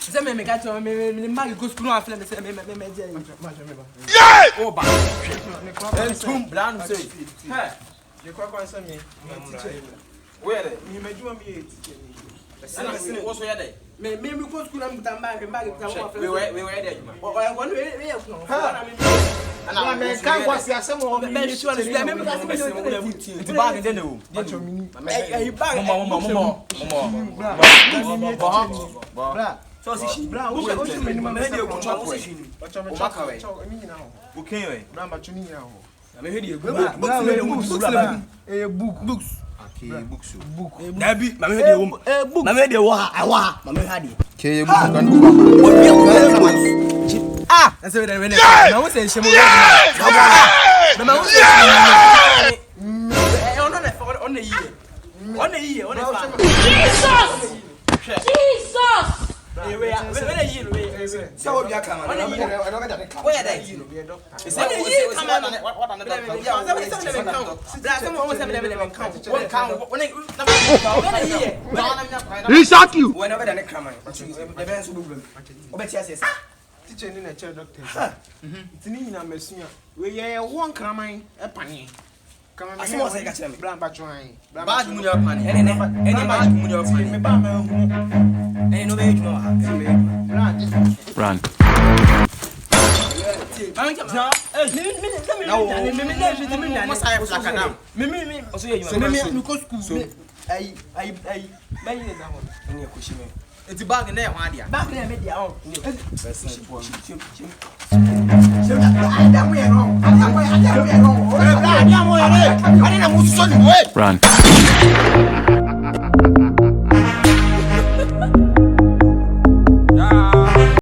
Say me got to me mag go school and film say me oh ba. Tum bland say. Hey. You quite say me. Where dey? You me do me teacher. What's where dey? Me go school and put am bag we were there. Oh, one way no. And I me kan kwasi asem o me sure me the bag dey no. Eh bag. Bra. So si bra, o me ni me dey go chop we. O maka we. O ken we. Bra ba chuni nyina ho. Me hear the books. Okay, books. Nabi, mama hear the book. Mama hear the wa. Mama hear the. Okay, book kan go. Ah, and so then when na we say shemo. Na we say on the year. Jesus! So we are coming. Where are they? He shot you. Whenever they come, teacher in a child doctor. It's in a messina. We are one cramming a penny. Come on, I say, I got him. Bland by trying. Bad moon of money. Any bad moon of money. Ain't no age more. Run. It's a bag in there, my dear. Back there, media. Run.